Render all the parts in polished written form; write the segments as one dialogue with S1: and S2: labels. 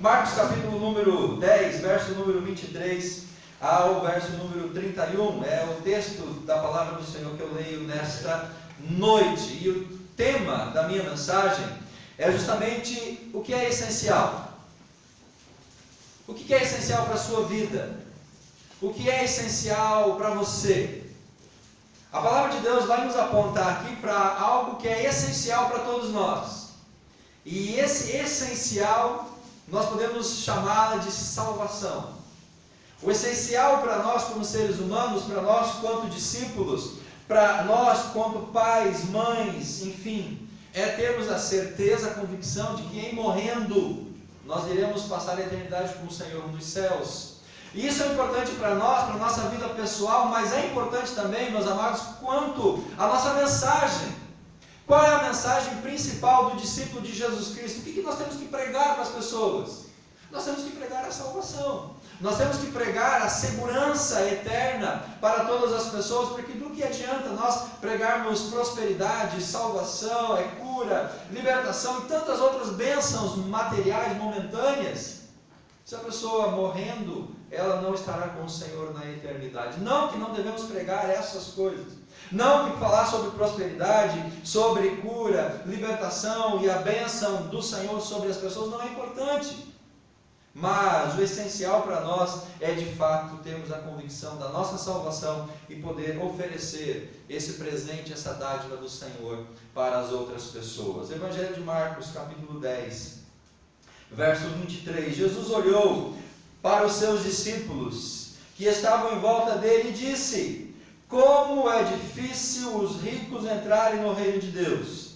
S1: Marcos capítulo número 10, verso número 23 ao verso número 31, é o texto da palavra do Senhor que eu leio nesta noite. E o tema da minha mensagem é justamente o que é essencial. O que é essencial para a sua vida? O que é essencial para você? A palavra de Deus vai nos apontar aqui para algo que é essencial para todos nós. E esse essencial, nós podemos chamá-la de salvação. O essencial para nós como seres humanos, para nós quanto discípulos, para nós quanto pais, mães, enfim, é termos a certeza, a convicção de que em morrendo, nós iremos passar a eternidade com o Senhor nos céus. E isso é importante para nós, para a nossa vida pessoal, mas é importante também, meus amados, quanto a nossa mensagem. Qual é a mensagem principal do discípulo de Jesus Cristo? O que nós temos que pregar para as pessoas? Nós temos que pregar a salvação. Nós temos que pregar a segurança eterna para todas as pessoas, porque do que adianta nós pregarmos prosperidade, salvação, cura, libertação e tantas outras bênçãos materiais momentâneas, se a pessoa morrendo, ela não estará com o Senhor na eternidade. Não que não devemos pregar essas coisas. Não que falar sobre prosperidade, sobre cura, libertação e a bênção do Senhor sobre as pessoas não é importante. Mas o essencial para nós é de fato termos a convicção da nossa salvação e poder oferecer esse presente, essa dádiva do Senhor para as outras pessoas. Evangelho de Marcos, capítulo 10, verso 23. Jesus olhou para os seus discípulos que estavam em volta dele e disse: como é difícil os ricos entrarem no reino de Deus.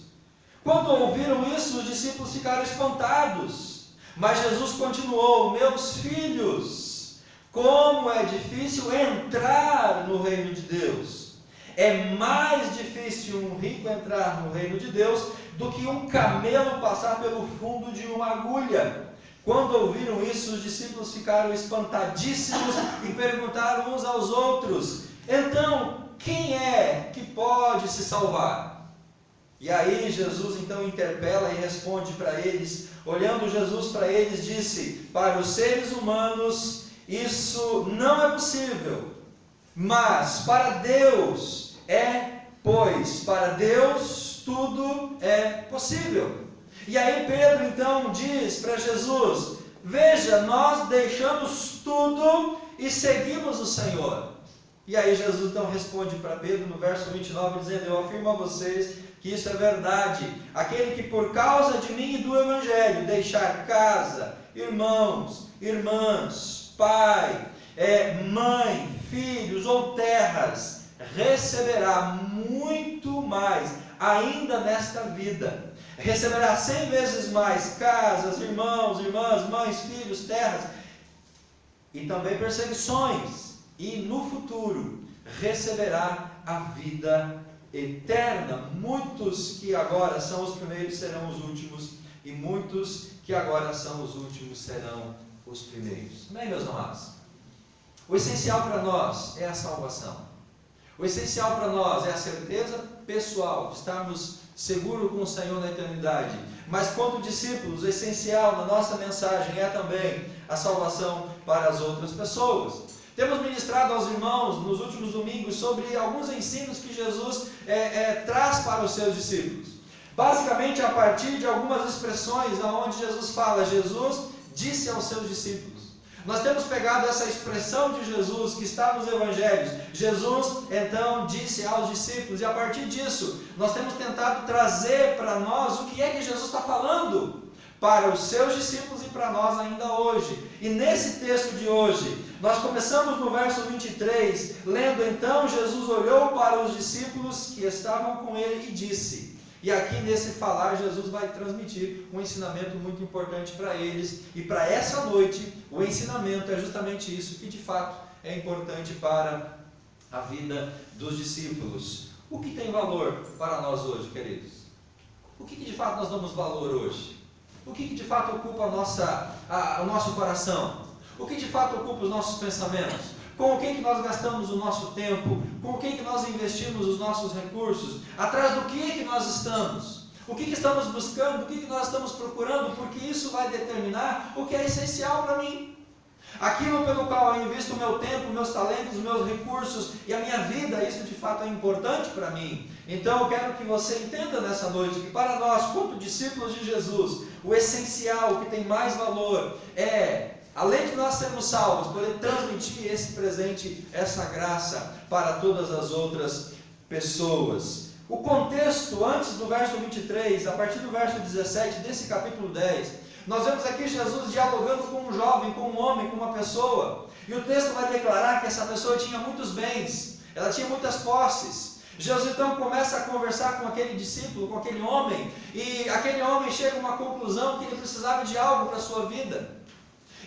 S1: Quando ouviram isso, os discípulos ficaram espantados. Mas Jesus continuou: meus filhos, como é difícil entrar no reino de Deus. É mais difícil um rico entrar no reino de Deus do que um camelo passar pelo fundo de uma agulha. Quando ouviram isso, os discípulos ficaram espantadíssimos e perguntaram uns aos outros: então, quem é que pode se salvar? E aí Jesus então interpela e responde para eles. Olhando Jesus para eles, disse: para os seres humanos isso não é possível, mas para Deus é, pois para Deus tudo é possível. E aí Pedro então diz para Jesus: veja, nós deixamos tudo e seguimos o Senhor. E aí Jesus então responde para Pedro no verso 29, dizendo: eu afirmo a vocês que isso é verdade. Aquele que por causa de mim e do Evangelho deixar casa, irmãos, irmãs, pai, mãe, filhos ou terras, receberá muito mais ainda nesta vida. Receberá 100 vezes mais casas, irmãos, irmãs, mães, filhos, terras e também perseguições. E no futuro receberá a vida eterna. Muitos que agora são os primeiros serão os últimos, e muitos que agora são os últimos serão os primeiros. Amém, meus amados? O essencial para nós é a salvação. O essencial para nós é a certeza pessoal de estarmos seguros com o Senhor na eternidade. Mas quanto discípulos, o essencial na nossa mensagem é também a salvação para as outras pessoas. Temos ministrado aos irmãos nos últimos domingos sobre alguns ensinos que Jesus traz para os seus discípulos. Basicamente a partir de algumas expressões onde Jesus fala: Jesus disse aos seus discípulos. Nós temos pegado essa expressão de Jesus que está nos evangelhos. Jesus então disse aos discípulos, e a partir disso nós temos tentado trazer para nós o que é que Jesus está falando para os seus discípulos e para nós ainda hoje. E nesse texto de hoje, nós começamos no verso 23, lendo: então Jesus olhou para os discípulos que estavam com ele e disse. E aqui nesse falar, Jesus vai transmitir um ensinamento muito importante para eles. E para essa noite, o ensinamento é justamente isso, que de fato é importante para a vida dos discípulos. O que tem valor para nós hoje, queridos? O que de fato nós damos valor hoje? O que de fato ocupa o nosso coração? O que de fato ocupa os nossos pensamentos? Com quem que nós gastamos o nosso tempo? Com quem que nós investimos os nossos recursos? Atrás do que nós estamos? O que estamos buscando? O que nós estamos procurando? Porque isso vai determinar o que é essencial para mim. Aquilo pelo qual eu invisto o meu tempo, meus talentos, meus recursos e a minha vida, isso de fato é importante para mim. Então eu quero que você entenda nessa noite que para nós, como discípulos de Jesus, o essencial, o que tem mais valor é, além de nós sermos salvos, poder transmitir esse presente, essa graça para todas as outras pessoas. O contexto antes do verso 23, a partir do verso 17 desse capítulo 10, nós vemos aqui Jesus dialogando com um jovem, com um homem, com uma pessoa. E o texto vai declarar que essa pessoa tinha muitos bens, ela tinha muitas posses. Jesus então começa a conversar com aquele discípulo, com aquele homem, e aquele homem chega a uma conclusão que ele precisava de algo para a sua vida.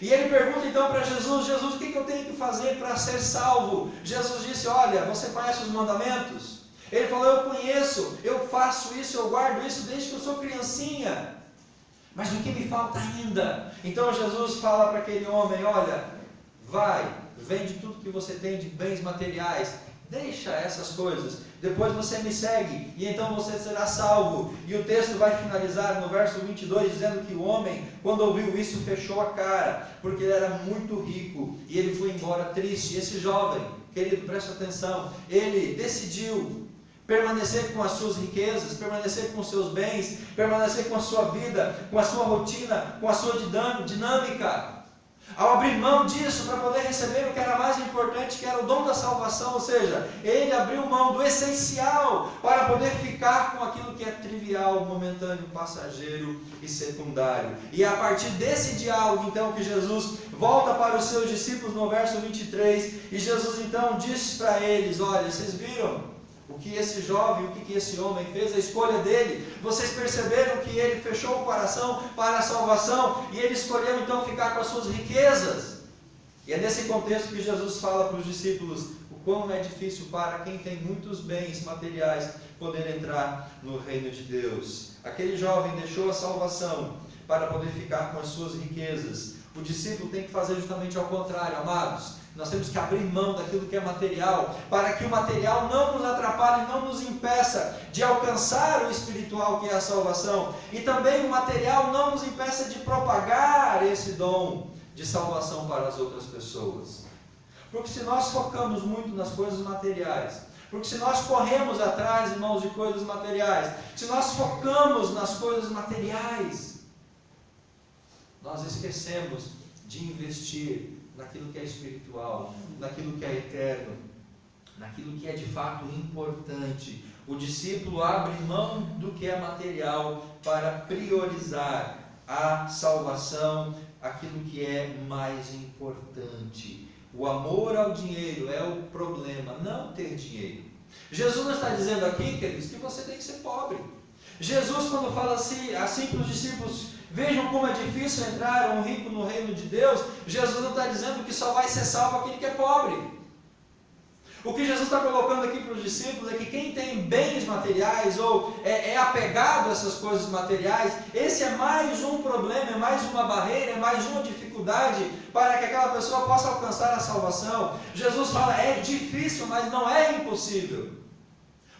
S1: E ele pergunta então para Jesus: Jesus, o que eu tenho que fazer para ser salvo? Jesus disse: olha, você conhece os mandamentos? Ele falou: eu conheço, eu faço isso, eu guardo isso desde que eu sou criancinha. Mas o que me falta ainda? Então Jesus fala para aquele homem: olha, vai, vende tudo que você tem de bens materiais, deixa essas coisas, depois você me segue, e então você será salvo. E o texto vai finalizar no verso 22, dizendo que o homem, quando ouviu isso, fechou a cara, porque ele era muito rico, e ele foi embora triste. E esse jovem, querido, presta atenção, ele decidiu permanecer com as suas riquezas, permanecer com os seus bens, permanecer com a sua vida, com a sua rotina, com a sua dinâmica. Ao abrir mão disso para poder receber o que era mais importante, que era o dom da salvação, ou seja, ele abriu mão do essencial para poder ficar com aquilo que é trivial, momentâneo, passageiro e secundário. E é a partir desse diálogo então que Jesus volta para os seus discípulos no verso 23, e Jesus então diz para eles: olha, vocês viram o que esse jovem, o que esse homem fez, a escolha dele? Vocês perceberam que ele fechou o coração para a salvação e ele escolheu então ficar com as suas riquezas? E é nesse contexto que Jesus fala para os discípulos o quão é difícil para quem tem muitos bens materiais poder entrar no reino de Deus. Aquele jovem deixou a salvação para poder ficar com as suas riquezas. O discípulo tem que fazer justamente ao contrário, amados. Nós temos que abrir mão daquilo que é material, para que o material não nos atrapalhe, não nos impeça de alcançar o espiritual, que é a salvação. E também o material não nos impeça de propagar esse dom de salvação para as outras pessoas. Porque se nós focamos muito nas coisas materiais, porque se nós corremos atrás, irmãos, de coisas materiais, se nós focamos nas coisas materiais, nós esquecemos de investir naquilo que é espiritual, naquilo que é eterno, naquilo que é de fato importante. O discípulo abre mão do que é material para priorizar a salvação, aquilo que é mais importante. O amor ao dinheiro é o problema, não ter dinheiro. Jesus não está dizendo aqui, queridos, que você tem que ser pobre. Jesus, quando fala assim para os discípulos: vejam como é difícil entrar um rico no reino de Deus, Jesus não está dizendo que só vai ser salvo aquele que é pobre. O que Jesus está colocando aqui para os discípulos é que quem tem bens materiais ou é apegado a essas coisas materiais, esse é mais um problema, é mais uma barreira, é mais uma dificuldade para que aquela pessoa possa alcançar a salvação. Jesus fala: é difícil, mas não é impossível.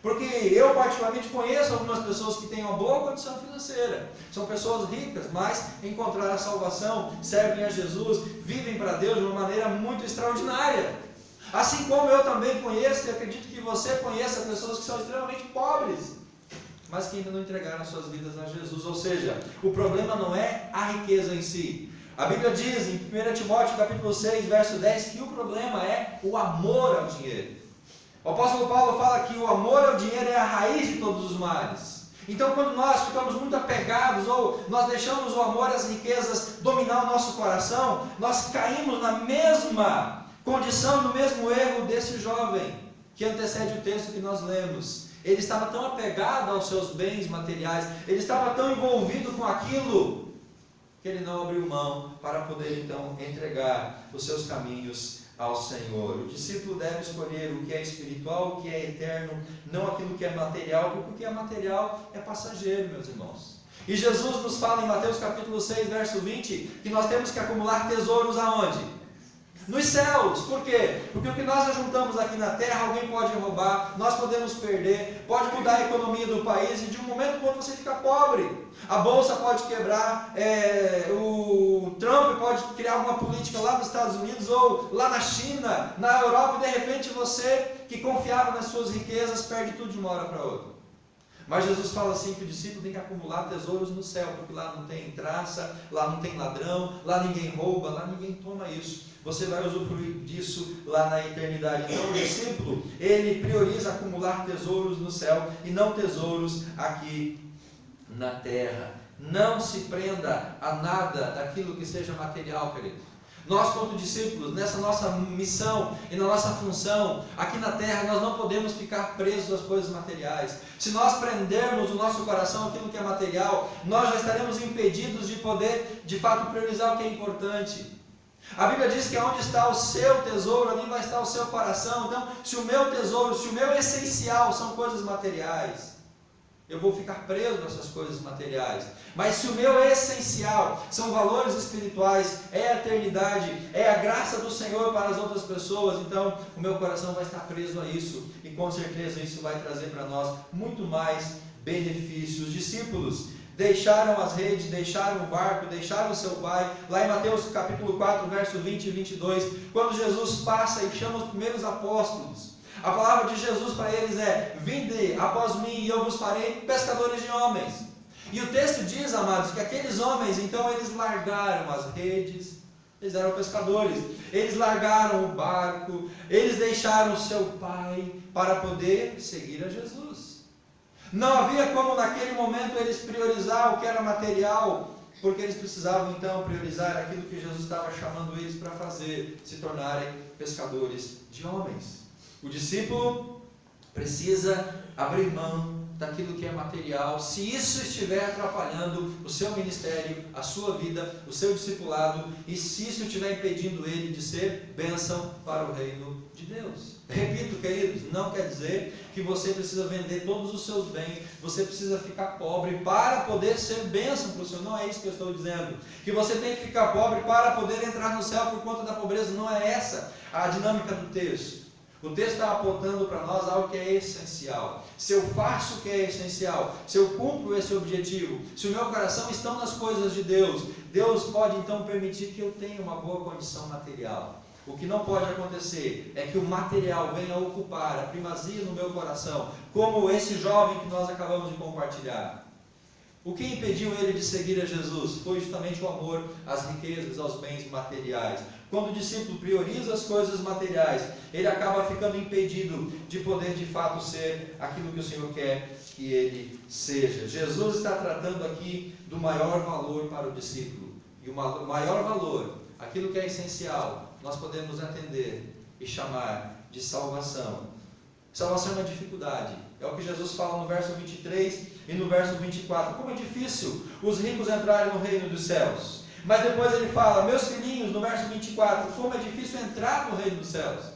S1: Porque eu particularmente conheço algumas pessoas que têm uma boa condição financeira, são pessoas ricas, mas encontraram a salvação, servem a Jesus, vivem para Deus de uma maneira muito extraordinária. Assim como eu também conheço, e acredito que você conheça pessoas que são extremamente pobres, mas que ainda não entregaram suas vidas a Jesus. Ou seja, o problema não é a riqueza em si. A Bíblia diz em 1 Timóteo capítulo 6, verso 10, que o problema é o amor ao dinheiro. O apóstolo Paulo fala que o amor ao dinheiro é a raiz de todos os males. Então, quando nós ficamos muito apegados, ou nós deixamos o amor às riquezas dominar o nosso coração, nós caímos na mesma condição, no mesmo erro desse jovem, que antecede o texto que nós lemos. Ele estava tão apegado aos seus bens materiais, ele estava tão envolvido com aquilo, que ele não abriu mão para poder então entregar os seus caminhos ao Senhor. O discípulo deve escolher o que é espiritual, o que é eterno, não aquilo que é material, porque o que é material é passageiro, meus irmãos. E Jesus nos fala em Mateus capítulo 6, verso 20, que nós temos que acumular tesouros aonde? nos céus. Por quê? Porque o que nós ajuntamos aqui na terra, alguém pode roubar, nós podemos perder, pode mudar a economia do país e de um momento para outro você fica pobre. A bolsa pode quebrar, o Trump pode criar uma política lá nos Estados Unidos ou lá na China, na Europa, e de repente você que confiava nas suas riquezas perde tudo de uma hora para outra. Mas Jesus fala assim que o discípulo tem que acumular tesouros no céu, porque lá não tem traça, lá não tem ladrão, lá ninguém rouba, lá ninguém toma isso. Você vai usufruir disso lá na eternidade. Então o discípulo, ele prioriza acumular tesouros no céu e não tesouros aqui na terra. Não se prenda a nada daquilo que seja material, querido. Nós, quanto discípulos, nessa nossa missão e na nossa função aqui na terra, nós não podemos ficar presos às coisas materiais. Se nós prendermos o nosso coração àquilo que é material, nós já estaremos impedidos de poder, de fato, priorizar o que é importante. A Bíblia diz que onde está o seu tesouro, ali vai estar o seu coração. Então, se o meu tesouro, se o meu essencial são coisas materiais, eu vou ficar preso nessas coisas materiais. Mas se o meu essencial são valores espirituais, é a eternidade, é a graça do Senhor para as outras pessoas, então o meu coração vai estar preso a isso. E com certeza isso vai trazer para nós muito mais benefícios. Os discípulos deixaram as redes, deixaram o barco, deixaram o seu pai. Lá em Mateus capítulo 4, verso 20 e 22, quando Jesus passa e chama os primeiros apóstolos, a palavra de Jesus para eles é: vinde após mim e eu vos farei pescadores de homens. E o texto diz, amados, que aqueles homens, então, eles largaram as redes, eles eram pescadores, eles largaram o barco, eles deixaram o seu pai para poder seguir a Jesus. Não havia como naquele momento eles priorizar o que era material, porque eles precisavam então priorizar aquilo que Jesus estava chamando eles para fazer, se tornarem pescadores de homens. O discípulo precisa abrir mão daquilo que é material, se isso estiver atrapalhando o seu ministério, a sua vida, o seu discipulado, e se isso estiver impedindo ele de ser bênção para o reino de Deus. Repito, queridos, não quer dizer que você precisa vender todos os seus bens, você precisa ficar pobre para poder ser bênção para o Senhor. Não é isso que eu estou dizendo. Que você tem que ficar pobre para poder entrar no céu por conta da pobreza. Não é essa a dinâmica do texto. O texto está apontando para nós algo que é essencial. Se eu faço o que é essencial, se eu cumpro esse objetivo, se o meu coração está nas coisas de Deus, Deus pode então permitir que eu tenha uma boa condição material. O que não pode acontecer é que o material venha ocupar a primazia no meu coração, como esse jovem que nós acabamos de compartilhar. O que impediu ele de seguir a Jesus foi justamente o amor às riquezas, aos bens materiais. Quando o discípulo prioriza as coisas materiais, ele acaba ficando impedido de poder de fato ser aquilo que o Senhor quer que ele seja. Jesus está tratando aqui do maior valor para o discípulo. E o maior valor, aquilo que é essencial, nós podemos atender e chamar de salvação. Salvação é uma dificuldade. É o que Jesus fala no verso 23 e no verso 24. Como é difícil os ricos entrarem no reino dos céus. Mas depois ele fala: meus filhinhos, no verso 24, como é difícil entrar no reino dos céus.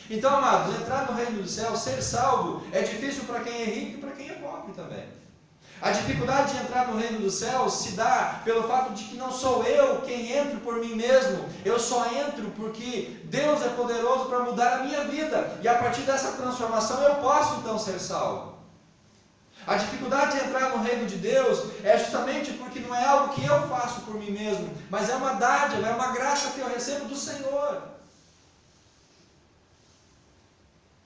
S1: Então, amados, entrar no reino dos céus, ser salvo, é difícil para quem é rico e para quem é pobre também. A dificuldade de entrar no reino dos céus se dá pelo fato de que não sou eu quem entro por mim mesmo, eu só entro porque Deus é poderoso para mudar a minha vida, e a partir dessa transformação eu posso então ser salvo. A dificuldade de entrar no reino de Deus é justamente porque não é algo que eu faço por mim mesmo, mas é uma dádiva, é uma graça que eu recebo do Senhor.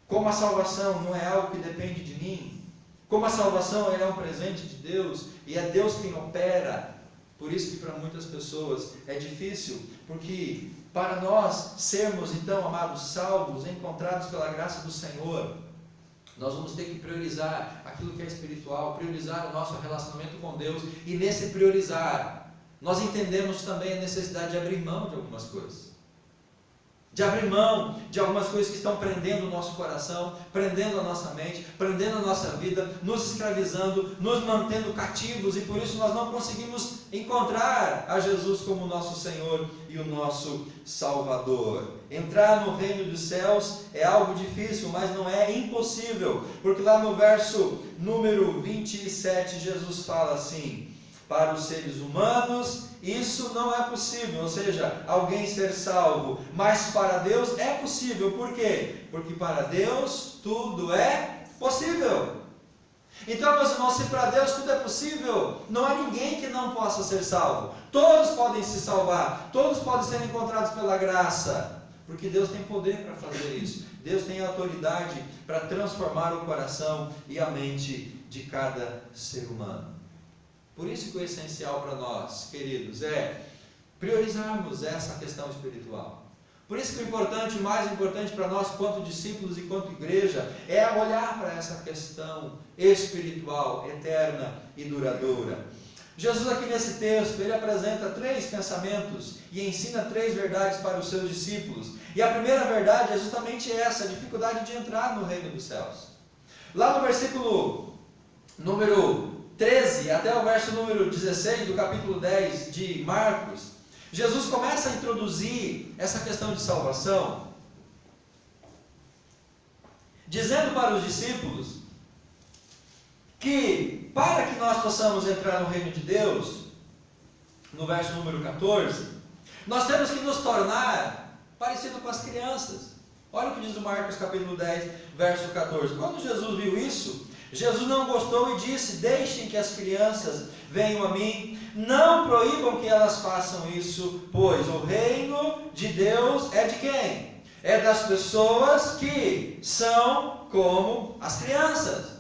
S1: Como a salvação não é algo que depende de mim, como a salvação é um presente de Deus, e é Deus quem opera, por isso que para muitas pessoas é difícil, porque para nós sermos então, amados, salvos, encontrados pela graça do Senhor, nós vamos ter que priorizar aquilo que é espiritual, priorizar o nosso relacionamento com Deus, e nesse priorizar, nós entendemos também a necessidade de abrir mão de algumas coisas. De abrir mão de algumas coisas que estão prendendo o nosso coração, prendendo a nossa mente, prendendo a nossa vida, nos escravizando, nos mantendo cativos, e por isso nós não conseguimos encontrar a Jesus como nosso Senhor e o nosso Salvador. Entrar no reino dos céus é algo difícil, mas não é impossível, porque lá no verso número 27, Jesus fala assim: para os seres humanos isso não é possível, ou seja, alguém ser salvo, mas para Deus é possível. Por quê? Porque para Deus tudo é possível. Então, meus irmãos, se para Deus tudo é possível, não há ninguém que não possa ser salvo. Todos podem se salvar, todos podem ser encontrados pela graça, porque Deus tem poder para fazer isso. Deus tem autoridade para transformar o coração e a mente de cada ser humano. Por isso que o essencial para nós, queridos, é priorizarmos essa questão espiritual. Por isso que o mais importante para nós, quanto discípulos e quanto igreja, é olhar para essa questão espiritual, eterna e duradoura. Jesus aqui nesse texto, ele apresenta 3 pensamentos e ensina 3 verdades para os seus discípulos. E a primeira verdade é justamente essa, a dificuldade de entrar no reino dos céus. Lá no versículo número 13 até o verso número 16 do capítulo 10 de Marcos, Jesus começa a introduzir essa questão de salvação, dizendo para os discípulos que para que nós possamos entrar no reino de Deus, no verso número 14, nós temos que nos tornar parecido com as crianças. Olha o que diz o Marcos capítulo 10, verso 14. Quando Jesus viu isso, Jesus não gostou e disse: deixem que as crianças venham a mim, não proíbam que elas façam isso, pois o reino de Deus é de quem? É das pessoas que são como as crianças.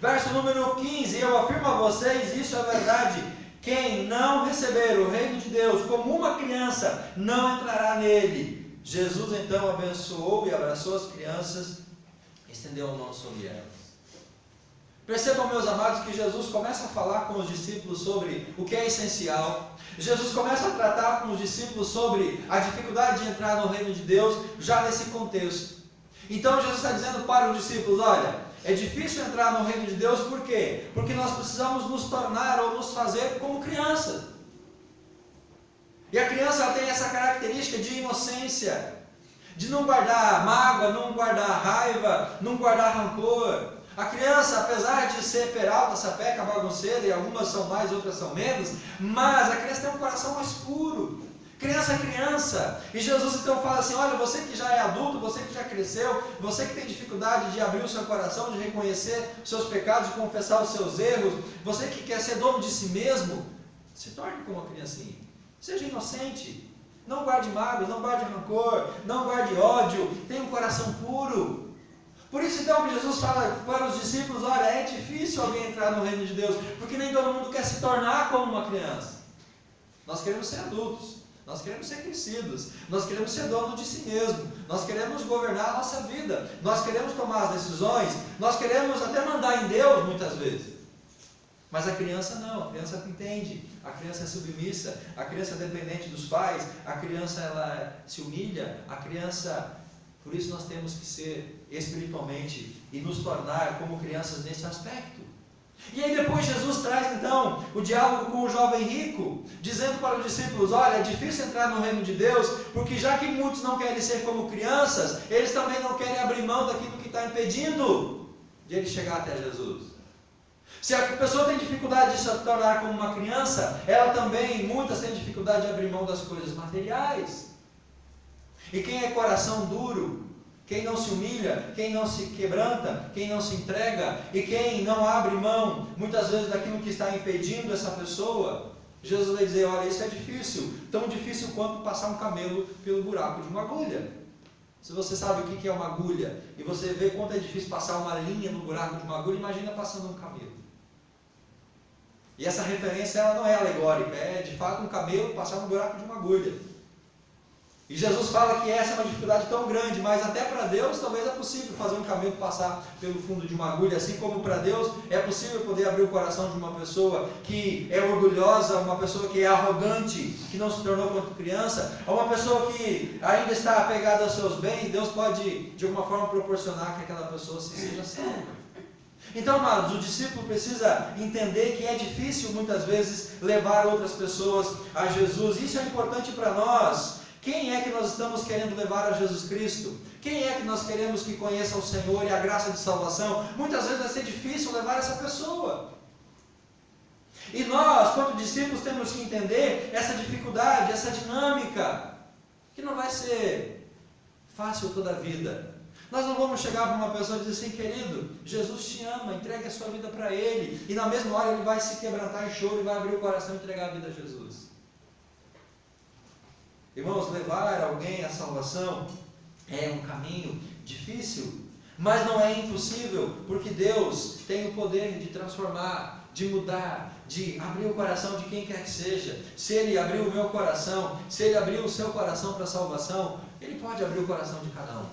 S1: Verso número 15, eu afirmo a vocês, isso é verdade, quem não receber o reino de Deus como uma criança, não entrará nele. Jesus então abençoou e abraçou as crianças, estendeu a mão sobre elas. Percebam, meus amados, que Jesus começa a falar com os discípulos sobre o que é essencial. Jesus começa a tratar com os discípulos sobre a dificuldade de entrar no reino de Deus, já nesse contexto. Então Jesus está dizendo para os discípulos: olha, é difícil entrar no reino de Deus, por quê? Porque nós precisamos nos tornar ou nos fazer como criança. E a criança ela tem essa característica de inocência, de não guardar mágoa, não guardar raiva, não guardar rancor. A criança, apesar de ser peralta, sapeca, bagunceira, e algumas são mais, outras são menos, mas a criança tem um coração mais puro. Criança é criança. E Jesus então fala assim: olha, você que já é adulto, você que já cresceu, você que tem dificuldade de abrir o seu coração, de reconhecer os seus pecados, de confessar os seus erros, você que quer ser dono de si mesmo, se torne como uma criancinha. Seja inocente. Não guarde mágoas, não guarde rancor, não guarde ódio, tenha um coração puro. Por isso então que Jesus fala para os discípulos: olha, é difícil alguém entrar no reino de Deus, porque nem todo mundo quer se tornar como uma criança. Nós queremos ser adultos, nós queremos ser crescidos, nós queremos ser dono de si mesmo, nós queremos governar a nossa vida, nós queremos tomar as decisões, nós queremos até mandar em Deus muitas vezes. Mas a criança não, a criança entende, a criança é submissa, a criança é dependente dos pais, a criança ela se humilha, a criança... Por isso nós temos que ser espiritualmente e nos tornar como crianças nesse aspecto. E aí depois Jesus traz então o diálogo com o jovem rico, dizendo para os discípulos: olha, é difícil entrar no reino de Deus, porque já que muitos não querem ser como crianças, eles também não querem abrir mão daquilo que está impedindo de ele chegar até Jesus. Se a pessoa tem dificuldade de se tornar como uma criança, ela também, muitas têm dificuldade de abrir mão das coisas materiais. E quem é coração duro, quem não se humilha, quem não se quebranta, quem não se entrega e quem não abre mão, muitas vezes, daquilo que está impedindo essa pessoa, Jesus vai dizer: olha, isso é difícil, tão difícil quanto passar um camelo pelo buraco de uma agulha. Se você sabe o que é uma agulha, e você vê quanto é difícil passar uma linha no buraco de uma agulha, imagina passando um camelo. E essa referência ela não é alegórica, é de fato um camelo passar no buraco de uma agulha. E Jesus fala que essa é uma dificuldade tão grande, mas até para Deus talvez é possível fazer um camelo passar pelo fundo de uma agulha, assim como para Deus é possível poder abrir o coração de uma pessoa que é orgulhosa, uma pessoa que é arrogante, que não se tornou quanto criança, ou uma pessoa que ainda está apegada aos seus bens. Deus pode de alguma forma proporcionar que aquela pessoa seja salva. Então, amados, o discípulo precisa entender que é difícil muitas vezes levar outras pessoas a Jesus. Isso é importante para nós. Quem é que nós estamos querendo levar a Jesus Cristo? Quem é que nós queremos que conheça o Senhor e a graça de salvação? Muitas vezes vai ser difícil levar essa pessoa. E nós, quanto discípulos, temos que entender essa dificuldade, essa dinâmica, que não vai ser fácil toda a vida. Nós não vamos chegar para uma pessoa e dizer assim: querido, Jesus te ama, entregue a sua vida para Ele, e na mesma hora Ele vai se quebrantar em choro e vai abrir o coração e entregar a vida a Jesus. Irmãos, levar alguém à salvação é um caminho difícil, mas não é impossível, porque Deus tem o poder de transformar, de mudar, de abrir o coração de quem quer que seja. Se Ele abriu o meu coração, se Ele abriu o seu coração para a salvação, Ele pode abrir o coração de cada um.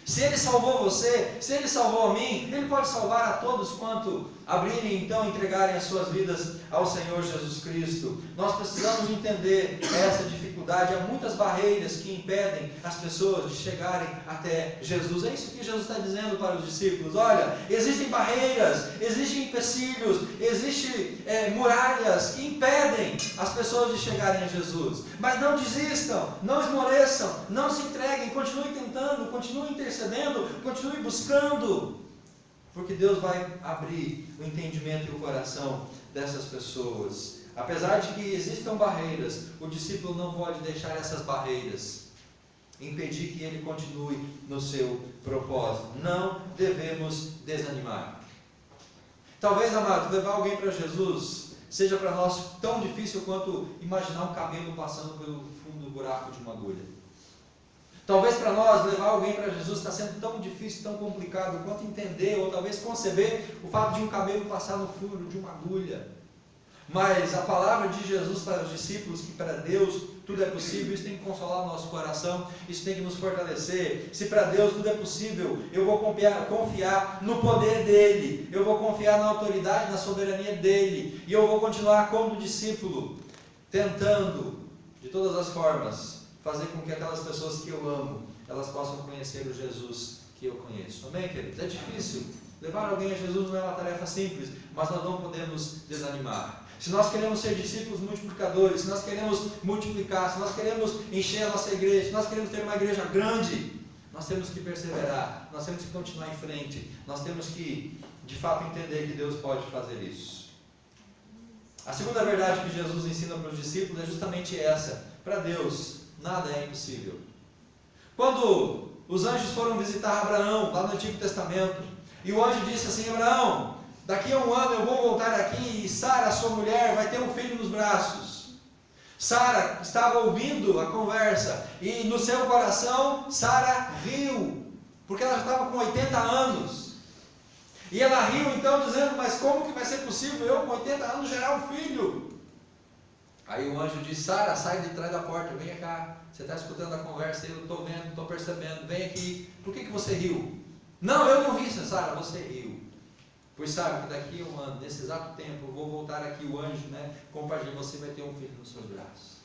S1: Se Ele salvou você, se Ele salvou a mim, Ele pode salvar a todos quanto abrirem então e entregarem as suas vidas ao Senhor Jesus Cristo. Nós precisamos entender essa dificuldade. Há muitas barreiras que impedem as pessoas de chegarem até Jesus. É isso que Jesus está dizendo para os discípulos. Olha, existem barreiras, existem empecilhos, existem muralhas que impedem as pessoas de chegarem a Jesus. Mas não desistam, não esmoreçam, não se entreguem, continuem tentando, continuem intercedendo, continuem buscando, porque Deus vai abrir o entendimento e o coração dessas pessoas. Apesar de que existam barreiras, o discípulo não pode deixar essas barreiras impedir que ele continue no seu propósito. Não devemos desanimar. Talvez, amados, levar alguém para Jesus seja para nós tão difícil quanto imaginar um camelo passando pelo fundo do buraco de uma agulha. Talvez para nós levar alguém para Jesus está sendo tão difícil, tão complicado quanto entender ou talvez conceber o fato de um camelo passar no furo de uma agulha. Mas a palavra de Jesus para os discípulos, que para Deus tudo é possível, isso tem que consolar o nosso coração, isso tem que nos fortalecer. Se para Deus tudo é possível, eu vou confiar no poder dEle, eu vou confiar na autoridade, na soberania dEle, e eu vou continuar como discípulo, tentando, de todas as formas, fazer com que aquelas pessoas que eu amo, elas possam conhecer o Jesus que eu conheço. Amém, queridos? É difícil. Levar alguém a Jesus não é uma tarefa simples, mas nós não podemos desanimar. Se nós queremos ser discípulos multiplicadores, se nós queremos multiplicar, se nós queremos encher a nossa igreja, se nós queremos ter uma igreja grande, nós temos que perseverar, nós temos que continuar em frente, nós temos que, de fato, entender que Deus pode fazer isso. A segunda verdade que Jesus ensina para os discípulos é justamente essa: para Deus nada é impossível. Quando os anjos foram visitar Abraão, lá no Antigo Testamento, e o anjo disse assim: Abraão, daqui a um ano eu vou voltar aqui e Sara, sua mulher, vai ter um filho nos braços. Sara estava ouvindo a conversa e no seu coração Sara riu, porque ela já estava com 80 anos. E ela riu então dizendo: mas como que vai ser possível eu com 80 anos gerar um filho? Aí o anjo disse: Sara, sai de trás da porta, vem cá, você está escutando a conversa, eu estou vendo, estou percebendo, vem aqui. Por que você riu? Não, eu não ri, Sara, você riu. Pois sabe que daqui a um ano, nesse exato tempo, eu vou voltar aqui, o anjo, compartilha, você vai ter um filho nos seus braços.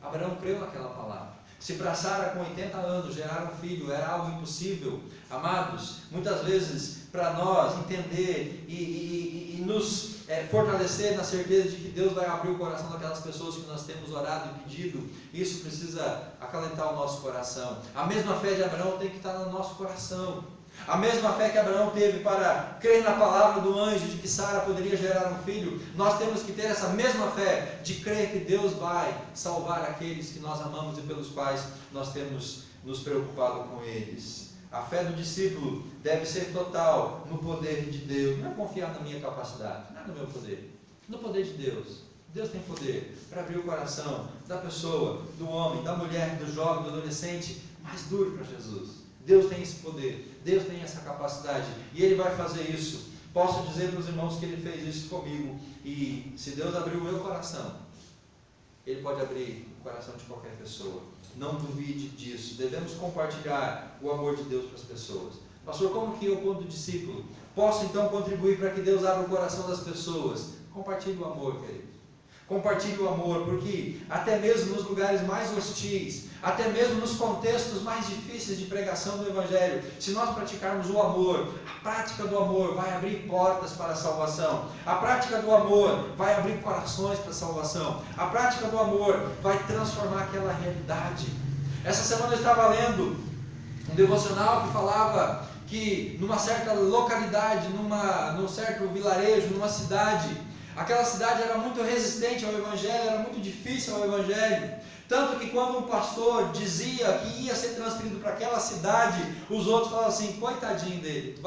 S1: Abraão creu naquela palavra. Se para Sara com 80 anos gerar um filho era algo impossível, amados, muitas vezes para nós entender e nos fortalecer na certeza de que Deus vai abrir o coração daquelas pessoas que nós temos orado e pedido, isso precisa acalentar o nosso coração. A mesma fé de Abraão tem que estar no nosso coração. A mesma fé que Abraão teve para crer na palavra do anjo de que Sara poderia gerar um filho, nós temos que ter essa mesma fé de crer que Deus vai salvar aqueles que nós amamos e pelos quais nós temos nos preocupado com eles. A fé do discípulo deve ser total no poder de Deus. Não é confiar na minha capacidade, não é no meu poder, no poder de Deus. Deus tem poder para abrir o coração da pessoa, do homem, da mulher, do jovem, do adolescente mais duro para Jesus. Deus tem esse poder, Deus tem essa capacidade e Ele vai fazer isso. Posso dizer para os irmãos que Ele fez isso comigo, e se Deus abrir o meu coração, Ele pode abrir o coração de qualquer pessoa. Não duvide disso. Devemos compartilhar o amor de Deus para as pessoas. Pastor, como que eu, quando discípulo, posso então contribuir para que Deus abra o coração das pessoas? Compartilhe o amor, querido. Compartilhe o amor, porque até mesmo nos lugares mais hostis, até mesmo nos contextos mais difíceis de pregação do Evangelho, se nós praticarmos o amor, a prática do amor vai abrir portas para a salvação. A prática do amor vai abrir corações para a salvação. A prática do amor vai transformar aquela realidade. Essa semana eu estava lendo um devocional que falava que numa certa localidade, num certo vilarejo, numa cidade, Aquela cidade era muito resistente ao Evangelho, era muito difícil ao Evangelho. Tanto que quando um pastor dizia que ia ser transferido para aquela cidade, os outros falavam assim, coitadinho dele,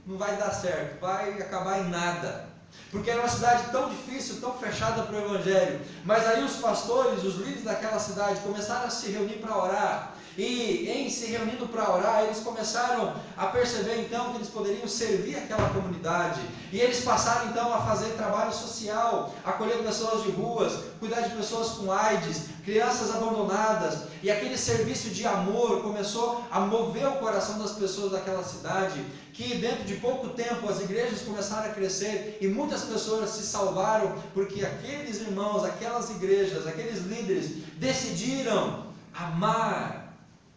S1: não vai dar certo, vai acabar em nada. Porque era uma cidade tão difícil, tão fechada para o Evangelho. Mas aí os pastores, os líderes daquela cidade começaram a se reunir para orar. E em se reunindo para orar, eles começaram a perceber então que eles poderiam servir aquela comunidade. E eles passaram então a fazer trabalho social, acolher pessoas de ruas, cuidar de pessoas com AIDS, crianças abandonadas. E aquele serviço de amor começou a mover o coração das pessoas daquela cidade, que dentro de pouco tempo as igrejas começaram a crescer e muitas pessoas se salvaram, porque aqueles irmãos, aquelas igrejas, aqueles líderes decidiram amar.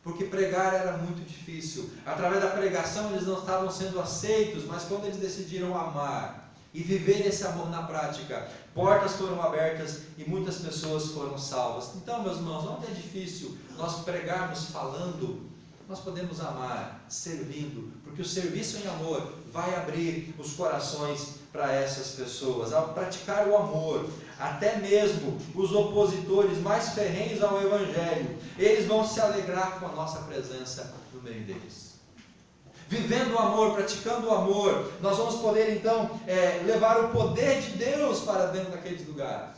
S1: Porque pregar era muito difícil. Através da pregação eles não estavam sendo aceitos, mas quando eles decidiram amar e viver esse amor na prática, portas foram abertas e muitas pessoas foram salvas. Então, meus irmãos, onde é difícil nós pregarmos falando, nós podemos amar, servindo, porque o serviço em amor vai abrir os corações para essas pessoas. Ao praticar o amor, até mesmo os opositores mais ferrenhos ao Evangelho, eles vão se alegrar com a nossa presença no meio deles. Vivendo o amor, praticando o amor, nós vamos poder então levar o poder de Deus para dentro daqueles lugares.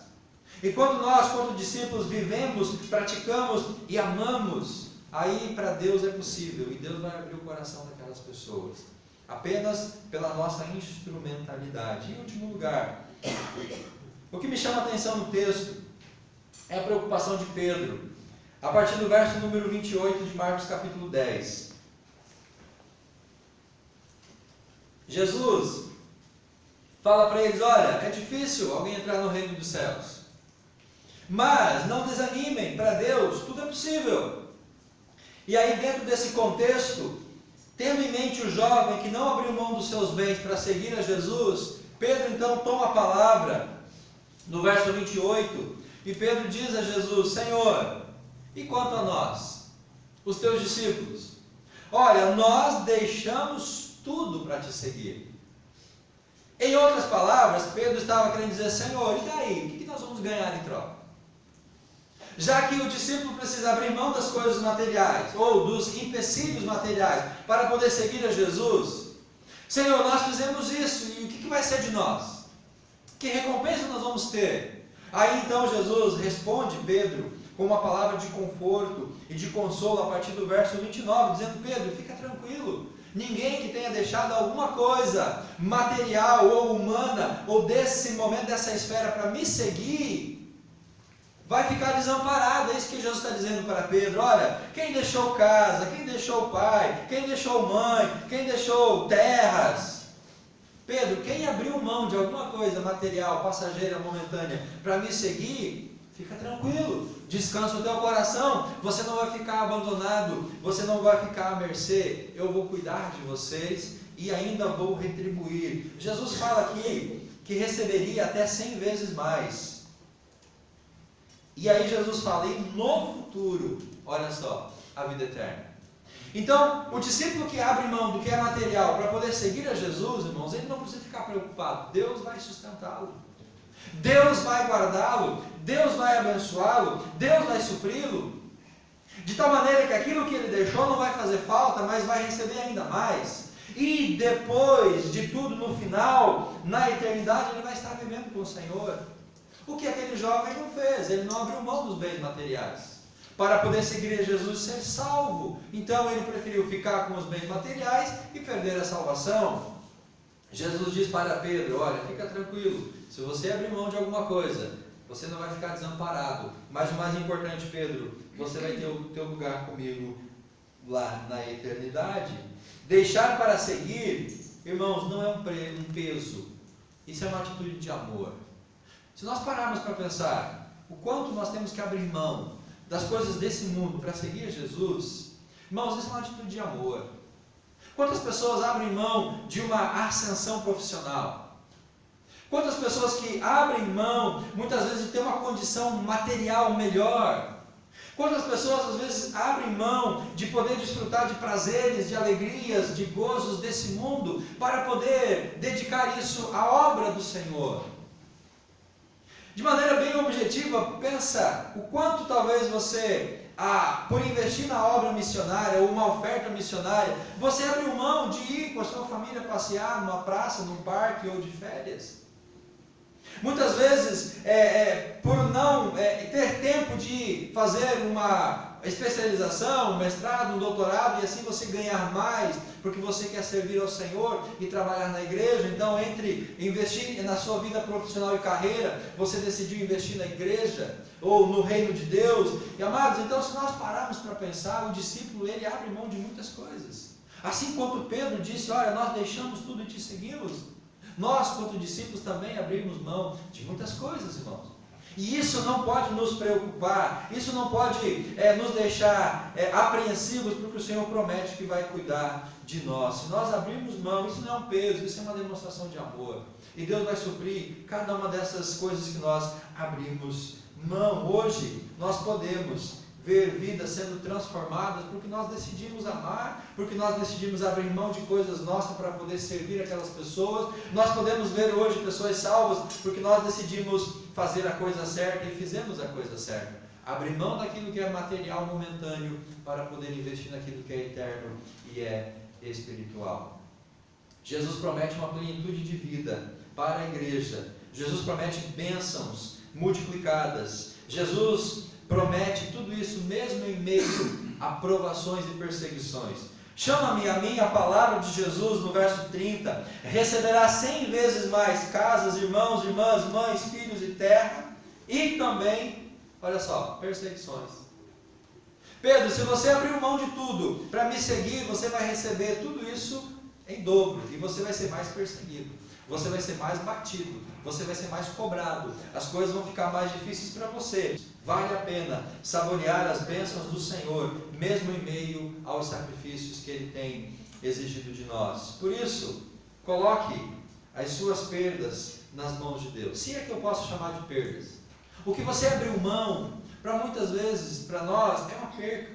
S1: E quando nós, quando discípulos, vivemos, praticamos e amamos, aí para Deus é possível, e Deus vai abrir o coração daquelas pessoas, apenas pela nossa instrumentalidade. Em último lugar, o que me chama a atenção no texto é a preocupação de Pedro, a partir do verso número 28 de Marcos capítulo 10. Jesus fala para eles, olha, é difícil alguém entrar no reino dos céus, mas não desanimem, para Deus tudo é possível. E aí dentro desse contexto, tendo em mente o jovem que não abriu mão dos seus bens para seguir a Jesus, Pedro então toma a palavra no verso 28, e Pedro diz a Jesus, Senhor, e quanto a nós, os teus discípulos? Olha, nós deixamos tudo para te seguir. Em outras palavras, Pedro estava querendo dizer, Senhor, e daí? O que nós vamos ganhar em troca? Já que o discípulo precisa abrir mão das coisas materiais, ou dos empecilhos materiais, para poder seguir a Jesus, Senhor, nós fizemos isso, e o que vai ser de nós? Que recompensa nós vamos ter? Aí então Jesus responde Pedro com uma palavra de conforto e de consolo a partir do verso 29, dizendo, Pedro, fica tranquilo, ninguém que tenha deixado alguma coisa material ou humana, ou desse momento, dessa esfera para me seguir, vai ficar desamparado. É isso que Jesus está dizendo para Pedro. Olha, quem deixou casa, quem deixou pai, quem deixou mãe, quem deixou terras, Pedro, quem abriu mão de alguma coisa material, passageira, momentânea, para me seguir, fica tranquilo, descansa o teu coração, você não vai ficar abandonado, você não vai ficar à mercê, eu vou cuidar de vocês e ainda vou retribuir. Jesus fala aqui que receberia até 100 vezes mais. E aí Jesus fala, e no futuro, olha só, a vida eterna. Então, o discípulo que abre mão do que é material para poder seguir a Jesus, irmãos, ele não precisa ficar preocupado, Deus vai sustentá-lo, Deus vai guardá-lo, Deus vai abençoá-lo, Deus vai supri-lo, de tal maneira que aquilo que ele deixou não vai fazer falta, mas vai receber ainda mais. E depois de tudo, no final, na eternidade, ele vai estar vivendo com o Senhor. O que aquele jovem não fez, ele não abriu mão dos bens materiais para poder seguir a Jesus e ser salvo. Então ele preferiu ficar com os bens materiais e perder a salvação. Jesus diz para Pedro, olha, fica tranquilo, se você abrir mão de alguma coisa, você não vai ficar desamparado. Mas o mais importante, Pedro, você vai ter o teu lugar comigo lá na eternidade. Deixar para seguir, irmãos, não é um peso, isso é uma atitude de amor. Se nós pararmos para pensar o quanto nós temos que abrir mão das coisas desse mundo para seguir a Jesus, irmãos, isso é uma atitude de amor. Quantas pessoas abrem mão de uma ascensão profissional? Quantas pessoas que abrem mão, muitas vezes, de ter uma condição material melhor? Quantas pessoas, às vezes, abrem mão de poder desfrutar de prazeres, de alegrias, de gozos desse mundo, para poder dedicar isso à obra do Senhor? De maneira bem objetiva, pensa o quanto talvez você, por investir na obra missionária ou uma oferta missionária, você abriu mão de ir com a sua família passear numa praça, num parque ou de férias. Muitas vezes, por não ter tempo de fazer uma especialização, um mestrado, um doutorado, e assim você ganhar mais, porque você quer servir ao Senhor e trabalhar na igreja. Então, entre investir na sua vida profissional e carreira, você decidiu investir na igreja ou no reino de Deus. E amados, então, se nós pararmos para pensar, o discípulo, ele abre mão de muitas coisas. Assim quanto Pedro disse, olha, nós deixamos tudo e te seguimos. Nós, quanto discípulos, também abrimos mão de muitas coisas, irmãos. E isso não pode nos preocupar, isso não pode nos deixar apreensivos, porque o Senhor promete que vai cuidar de nós. Se nós abrirmos mão, isso não é um peso, isso é uma demonstração de amor. E Deus vai suprir cada uma dessas coisas que nós abrimos mão. Hoje, nós podemos ver vidas sendo transformadas porque nós decidimos amar, porque nós decidimos abrir mão de coisas nossas para poder servir aquelas pessoas. Nós podemos ver hoje pessoas salvas porque nós decidimos fazer a coisa certa e fizemos a coisa certa. Abrir mão daquilo que é material momentâneo para poder investir naquilo que é eterno e é espiritual. Jesus promete uma plenitude de vida para a igreja. Jesus promete bênçãos multiplicadas. Jesus promete tudo isso mesmo em meio a provações e perseguições. Chama-me a mim, a palavra de Jesus no verso 30, receberá 100 vezes mais casas, irmãos, irmãs, mães, filhos e terra, e também, olha só, perseguições. Pedro, se você abrir mão de tudo para me seguir, você vai receber tudo isso em dobro, e você vai ser mais perseguido. Você vai ser mais batido, você vai ser mais cobrado, as coisas vão ficar mais difíceis para você. Vale a pena saborear as bênçãos do Senhor, mesmo em meio aos sacrifícios que Ele tem exigido de nós. Por isso, coloque as suas perdas nas mãos de Deus. Se é que eu posso chamar de perdas. O que você abriu mão, para muitas vezes, para nós, é uma perca.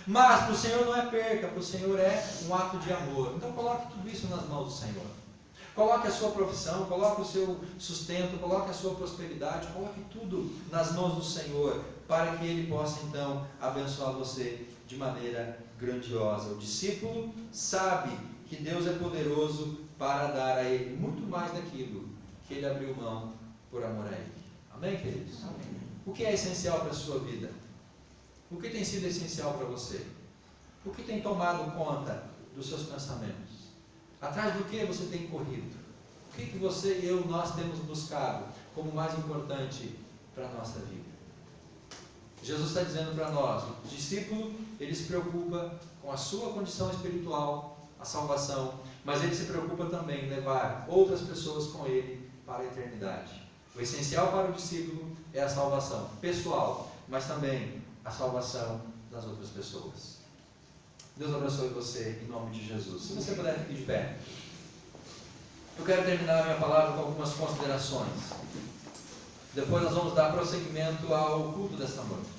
S1: Mas para o Senhor não é perca, para o Senhor é um ato de amor. Então coloque tudo isso nas mãos do Senhor. Coloque a sua profissão, coloque o seu sustento, coloque a sua prosperidade, coloque tudo nas mãos do Senhor, para que Ele possa então abençoar você de maneira grandiosa. O discípulo sabe que Deus é poderoso para dar a ele muito mais daquilo que ele abriu mão por amor a Ele. Amém, queridos? Amém. O que é essencial para a sua vida? O que tem sido essencial para você? O que tem tomado conta dos seus pensamentos? Atrás do que você tem corrido? O que você e eu, nós temos buscado como mais importante para a nossa vida? Jesus está dizendo para nós, o discípulo, ele se preocupa com a sua condição espiritual, a salvação, mas ele se preocupa também em levar outras pessoas com ele para a eternidade. O essencial para o discípulo é a salvação pessoal, mas também a salvação das outras pessoas. Deus abençoe você em nome de Jesus. Se você puder ficar de pé. Eu quero terminar a minha palavra com algumas considerações. Depois nós vamos dar prosseguimento ao culto desta noite.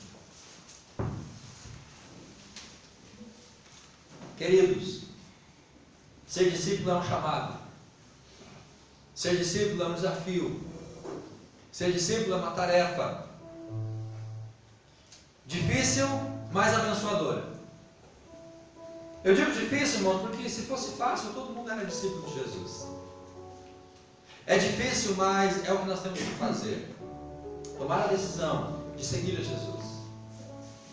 S1: Queridos, ser discípulo é um chamado. Ser discípulo é um desafio. Ser discípulo é uma tarefa difícil, mas abençoadora. Eu digo difícil, irmãos, porque se fosse fácil, todo mundo era discípulo de Jesus. É difícil, mas é o que nós temos que fazer. Tomar a decisão de seguir a Jesus.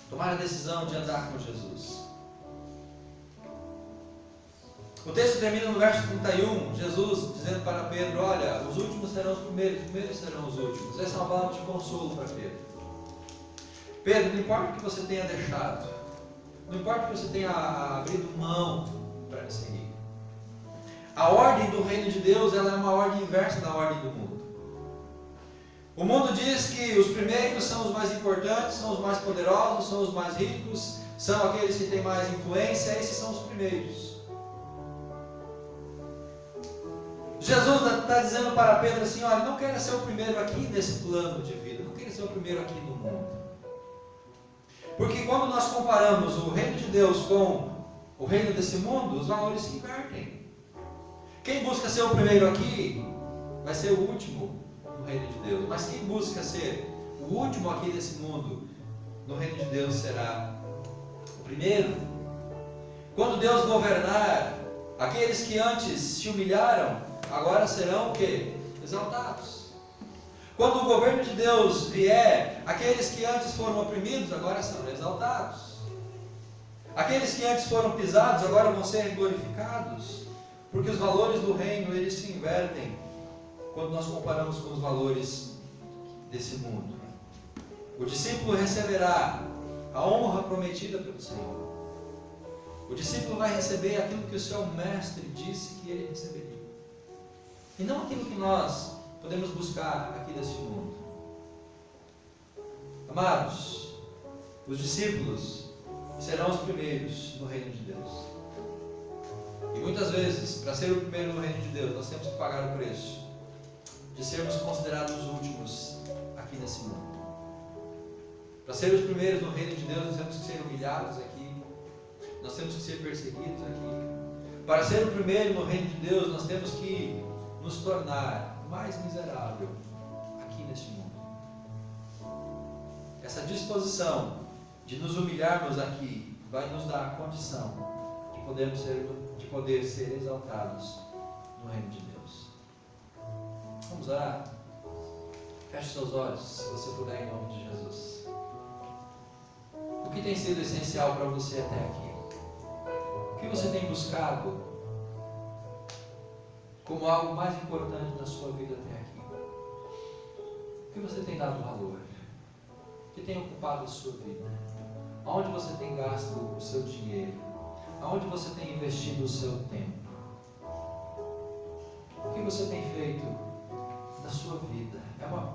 S1: Tomar a decisão de andar com Jesus. O texto termina no verso 31, Jesus dizendo para Pedro, olha, os últimos serão os primeiros serão os últimos. Essa é uma palavra de consolo para Pedro. Pedro, não importa o que você tenha deixado, não importa que você tenha abrido mão para me seguir. A ordem do reino de Deus, ela é uma ordem inversa da ordem do mundo. O mundo diz que os primeiros são os mais importantes, são os mais poderosos, são os mais ricos, são aqueles que têm mais influência, esses são os primeiros. Jesus está dizendo para Pedro assim, olha, não queira ser o primeiro aqui nesse plano de vida, não queira ser o primeiro aqui no mundo. Porque quando nós comparamos o reino de Deus com o reino desse mundo, os valores se invertem. Quem busca ser o primeiro aqui, vai ser o último no reino de Deus. Mas quem busca ser o último aqui desse mundo, no reino de Deus será o primeiro. Quando Deus governar, aqueles que antes se humilharam, agora serão o quê? Exaltados. Quando o governo de Deus vier, aqueles que antes foram oprimidos, agora serão exaltados. Aqueles que antes foram pisados, agora vão ser glorificados. Porque os valores do reino, eles se invertem quando nós comparamos com os valores desse mundo. O discípulo receberá a honra prometida pelo Senhor. O discípulo vai receber aquilo que o seu mestre disse que ele receberia. E não aquilo que nós podemos buscar aqui desse mundo. Amados, os discípulos serão os primeiros no reino de Deus. E muitas vezes, para ser o primeiro no reino de Deus, nós temos que pagar o preço de sermos considerados os últimos aqui nesse mundo. Para ser os primeiros no reino de Deus, nós temos que ser humilhados aqui, nós temos que ser perseguidos aqui. Para ser o primeiro no reino de Deus, nós temos que nos tornar mais miserável aqui neste mundo. Essa disposição de nos humilharmos aqui vai nos dar a condição de poder ser exaltados no reino de Deus. Vamos orar? Feche seus olhos, se você puder, em nome de Jesus. O que tem sido essencial para você até aqui? O que você tem buscado como algo mais importante na sua vida até aqui? O que você tem dado valor? O que tem ocupado a sua vida? Aonde você tem gasto o seu dinheiro? Aonde você tem investido o seu tempo? O que você tem feito na sua vida? É uma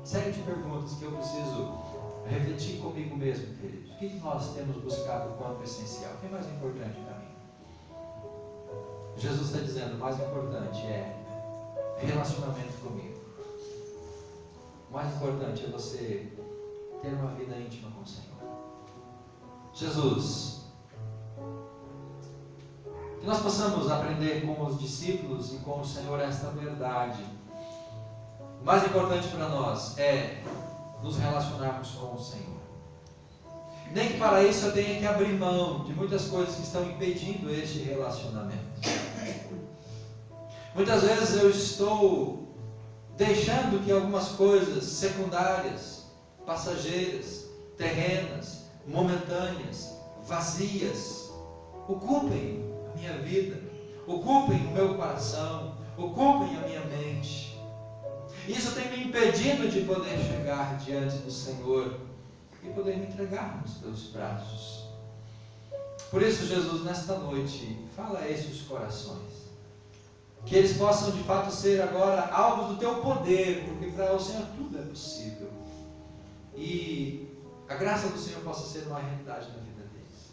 S1: série de perguntas que eu preciso refletir comigo mesmo, queridos. O que nós temos buscado quanto essencial? O que é mais importante para mim? Jesus está dizendo, o mais importante é relacionamento comigo. O mais importante é você ter uma vida íntima com o Senhor. Jesus, que nós possamos aprender com os discípulos e com o Senhor esta verdade. O mais importante para nós é nos relacionarmos com o Senhor. Nem que para isso eu tenha que abrir mão de muitas coisas que estão impedindo este relacionamento. Muitas vezes eu estou deixando que algumas coisas secundárias, passageiras, terrenas, momentâneas, vazias, ocupem a minha vida, ocupem o meu coração, ocupem a minha mente. Isso tem me impedido de poder chegar diante do Senhor e poder me entregar nos teus braços. Por isso, Jesus, nesta noite, fala a esses corações, que eles possam de fato ser agora alvos do teu poder, porque para o Senhor tudo é possível. E a graça do Senhor possa ser uma realidade na vida deles.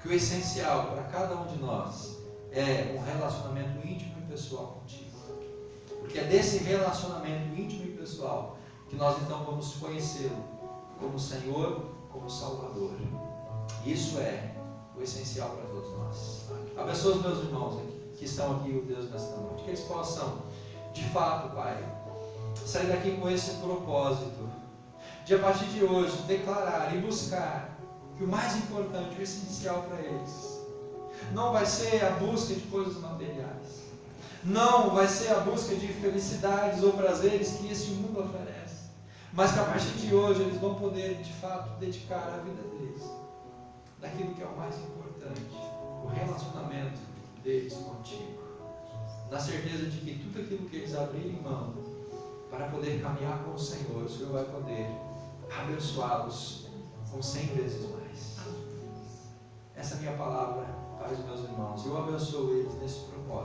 S1: Que o essencial para cada um de nós é um relacionamento íntimo e pessoal contigo. Porque é desse relacionamento íntimo e pessoal que nós então vamos conhecê-lo como Senhor, como Salvador. Isso é o essencial para todos nós. Abençoa os meus irmãos que estão aqui, ó Deus, nesta noite. Que eles possam, de fato, Pai, sair daqui com esse propósito de, a partir de hoje, declarar e buscar que o mais importante, o essencial para eles, não vai ser a busca de coisas materiais, não vai ser a busca de felicidades ou prazeres que este mundo oferece, mas que a partir de hoje eles vão poder, de fato, dedicar a vida deles daquilo que é o mais importante, o relacionamento deles contigo, na certeza de que tudo aquilo que eles abrirem mão para poder caminhar com o Senhor vai poder abençoá-los com 100 vezes mais. Essa é a minha palavra para os meus irmãos. Eu abençoo eles nesse propósito.